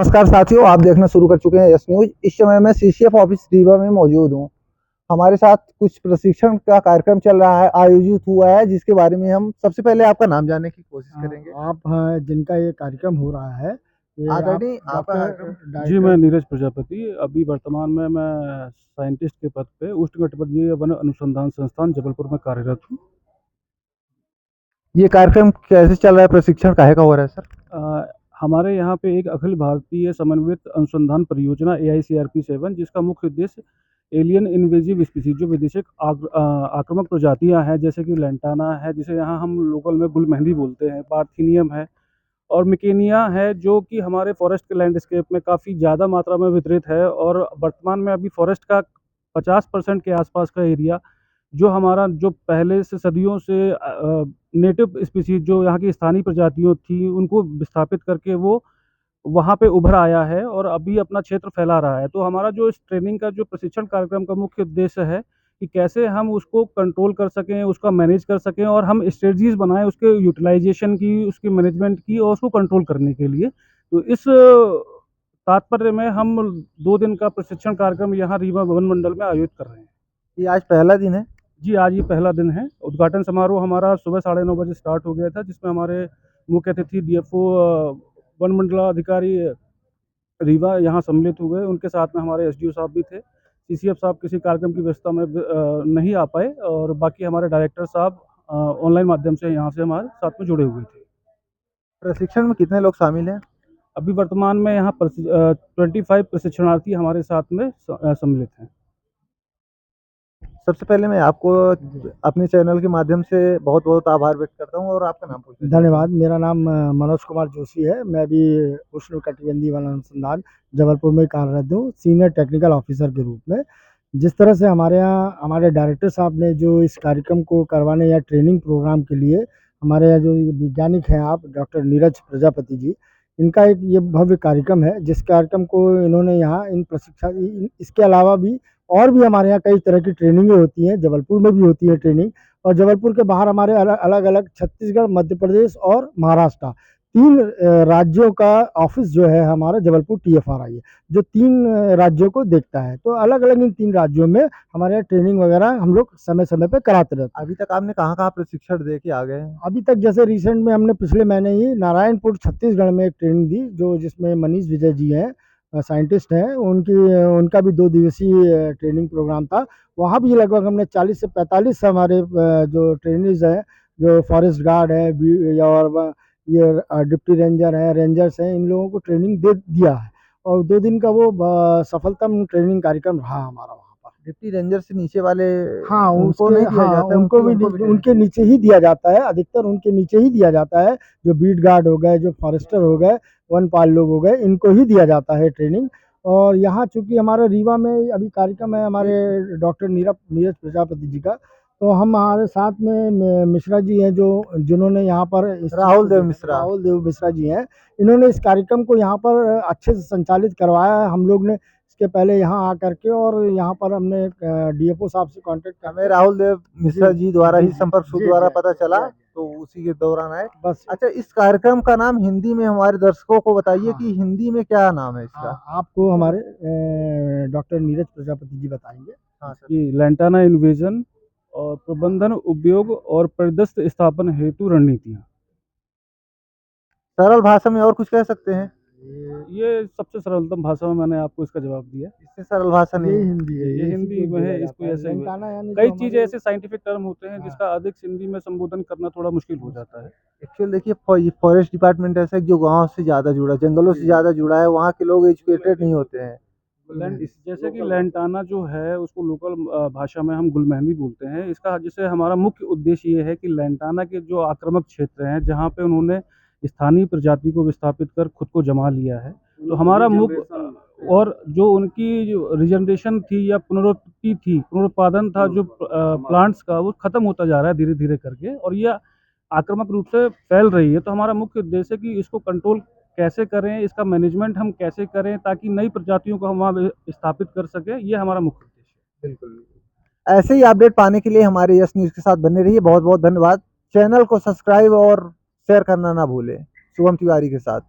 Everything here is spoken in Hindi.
नमस्कार साथियों, आप देखना शुरू कर चुके हैं यस न्यूज। इस समय मैं सीसीएफ ऑफिस रीवा में मौजूद हूं। हमारे साथ कुछ प्रशिक्षण का कार्यक्रम चल रहा है, आयोजित हुआ है, जिसके बारे में हम सबसे पहले आपका नाम जानने की कोशिश करेंगे। आप जिनका ये कार्यक्रम हो रहा है, ये आप आदरणीय, आपका डॉक्टर जी, मैं नीरज प्रजापति। अभी वर्तमान में मैं साइंटिस्ट के पद पे उष्णकटिबंधीय वन अनुसंधान संस्थान जबलपुर में कार्यरत हूँ। ये कार्यक्रम कैसे चल रहा है, प्रशिक्षण काहे का हो रहा है सर? हमारे यहाँ पे एक अखिल भारतीय समन्वित अनुसंधान परियोजना AICRP 7, जिसका मुख्य उद्देश्य एलियन इन्वेजिव स्पीसीज, जो विदेशी आक्रामक प्रजातियाँ हैं, जैसे कि लेंटाना है, जिसे यहाँ हम लोकल में गुलमेहंदी बोलते हैं, पार्थिनियम है, और मिकेनिया है, जो कि हमारे फॉरेस्ट के लैंडस्केप में काफ़ी ज़्यादा मात्रा में वितरित है। और वर्तमान में अभी फॉरेस्ट का 50% के आसपास का एरिया, जो हमारा जो पहले से सदियों से नेटिव स्पीसीज, जो यहाँ की स्थानीय प्रजातियों थी, उनको विस्थापित करके वो वहाँ पे उभर आया है और अभी अपना क्षेत्र फैला रहा है। तो हमारा जो इस ट्रेनिंग का जो प्रशिक्षण कार्यक्रम का मुख्य उद्देश्य है कि कैसे हम उसको कंट्रोल कर सकें, उसका मैनेज कर सकें, और हम स्ट्रेटजीज बनाएं उसके यूटिलाइजेशन की, उसकी मैनेजमेंट की, और उसको कंट्रोल करने के लिए। तो इस तात्पर्य में हम 2 दिन का प्रशिक्षण कार्यक्रम यहाँ रीवा वन मंडल में आयोजित कर रहे हैं। ये आज पहला दिन है। जी, आज ये पहला दिन है। उद्घाटन समारोह हमारा सुबह 9:30 बजे स्टार्ट हो गया था, जिसमें हमारे मुख्य अतिथि DFO वन मंडलाधिकारी रीवा यहाँ सम्मिलित हुए। उनके साथ में हमारे SDO साहब भी थे। CCF साहब किसी कार्यक्रम की व्यवस्था में नहीं आ पाए, और बाकी हमारे डायरेक्टर साहब ऑनलाइन माध्यम से यहाँ से हमारे साथ में जुड़े हुए थे। प्रशिक्षण में कितने लोग शामिल हैं? अभी वर्तमान में यहाँ 25 प्रशिक्षणार्थी हमारे साथ में सम्मिलित हैं। सबसे पहले मैं आपको अपने चैनल के माध्यम से बहुत बहुत आभार व्यक्त करता हूँ, और आपका नाम पूछना। धन्यवाद। मेरा नाम मनोज कुमार जोशी है। मैं भी उष्णकटिबंधीय वन अनुसंधान जबलपुर में कार्यरत हूँ, सीनियर टेक्निकल ऑफिसर के रूप में। जिस तरह से हमारे यहाँ हमारे डायरेक्टर साहब ने जो इस कार्यक्रम को करवाने या ट्रेनिंग प्रोग्राम के लिए, हमारे यहाँ जो वैज्ञानिक हैं आप डॉक्टर नीरज प्रजापति जी, इनका एक ये भव्य कार्यक्रम है, जिस कार्यक्रम को इन्होंने यहाँ इन प्रशिक्षण, इसके अलावा भी और भी हमारे यहाँ कई तरह की ट्रेनिंगें होती हैं, जबलपुर में भी होती है ट्रेनिंग, और जबलपुर के बाहर हमारे अलग अलग छत्तीसगढ़, मध्य प्रदेश और महाराष्ट्र, 3 राज्यों का ऑफिस जो है हमारा जबलपुर TFRI है, जो 3 राज्यों को देखता है। तो अलग अलग इन 3 राज्यों में हमारे यहाँ ट्रेनिंग वगैरह हम लोग समय समय पे कराते रहते हैं। अभी तक आपने कहाँ कहाँ प्रशिक्षण दे के आ गए हैं? अभी तक जैसे रिसेंट में हमने पिछले महीने ही नारायणपुर छत्तीसगढ़ में एक ट्रेनिंग दी, जिसमें मनीष विजय जी हैं, साइंटिस्ट हैं, उनका भी 2 दिवसीय ट्रेनिंग प्रोग्राम था। वहाँ भी लगभग हमने 40 से 45 हमारे जो ट्रेनिज हैं, जो फॉरेस्ट गार्ड है और ये डिप्टी रेंजर हैं, रेंजर्स हैं, इन लोगों को ट्रेनिंग दे दिया है, और 2 दिन का वो सफलतम ट्रेनिंग कार्यक्रम रहा हमारा वहाँ पर। डिप्टी रेंजर से नीचे वाले, हाँ, उनको नहीं दिया जाता है? उनको भी उनके नीचे ही दिया जाता है, अधिकतर उनके नीचे ही दिया जाता है। जो बीट गार्ड हो गए, जो फॉरेस्टर हो गए, वनपाल लोग हो गए, इनको ही दिया जाता है ट्रेनिंग। और यहाँ चूंकि हमारे रीवा में अभी कार्यक्रम है हमारे डॉक्टर नीरज प्रजापति जी का, तो हम हमारे साथ में मिश्रा जी हैं, जिन्होंने यहाँ पर राहुल देव मिश्रा जी हैं। इन्होंने इस कार्यक्रम को यहाँ पर अच्छे से संचालित करवाया है। हम लोग ने इसके पहले यहाँ आकर के, और यहाँ पर हमने DFO साहब से कांटेक्ट किया। हमें राहुल देव मिश्रा जी द्वारा ही संपर्क सूत्र द्वारा पता चला, तो उसी के दौरान आए बस। अच्छा, इस कार्यक्रम का नाम हिंदी में हमारे दर्शकों को बताइए कि हिंदी में क्या नाम है इसका? आपको हमारे डॉक्टर नीरज प्रजापति जी बताएंगे। हाँ सर। कि लेंटाना इन्वेजन और प्रबंधन, उपयोग और परिदृष्ट स्थापन हेतु रणनीतियाँ। सरल भाषा में और कुछ कह सकते हैं? ये सबसे सरलतम भाषा में मैंने आपको इसका जवाब दिया। इससे सरल भाषा नहीं है। हिंदी है, ये हिंदी में है, इसको ऐसे कई चीज़ें ऐसे साइंटिफिक टर्म होते हैं जिसका अधिक हिंदी में संबोधन करना थोड़ा मुश्किल हो जाता है। एक्चुअल देखिए, फॉरेस्ट डिपार्टमेंट ऐसा है जो गांव से ज़्यादा जुड़ा, जंगलों से ज़्यादा जुड़ा है, वहाँ के लोग एजुकेटेड नहीं होते हैं। जैसे कि लेंटाना जो है, उसको लोकल भाषा में हम गुलमेहंदी बोलते हैं। इसका जैसे हमारा मुख्य उद्देश्य ये है कि लेंटाना के जो आक्रामक क्षेत्र हैं, जहाँ पे उन्होंने स्थानीय प्रजाति को विस्थापित कर खुद को जमा लिया है, तो हमारा मुख्य, और जो उनकी जो रिजनरेशन थी या पुनरुत्पत्ति थी, पुनरुत्पादन था जो प्लांट्स का, वो खत्म होता जा रहा है धीरे धीरे करके, और यह आक्रामक रूप से फैल रही है। तो हमारा मुख्य उद्देश्य है कि इसको कंट्रोल कैसे करें, इसका मैनेजमेंट हम कैसे करें, ताकि नई प्रजातियों को हम वहाँ स्थापित कर सकें। ये हमारा मुख्य उद्देश्य है। बिल्कुल। ऐसे ही अपडेट पाने के लिए हमारे यस न्यूज़ के साथ बने रहिए। बहुत बहुत धन्यवाद। चैनल को सब्सक्राइब और शेयर करना ना भूलें। शुभम तिवारी के साथ।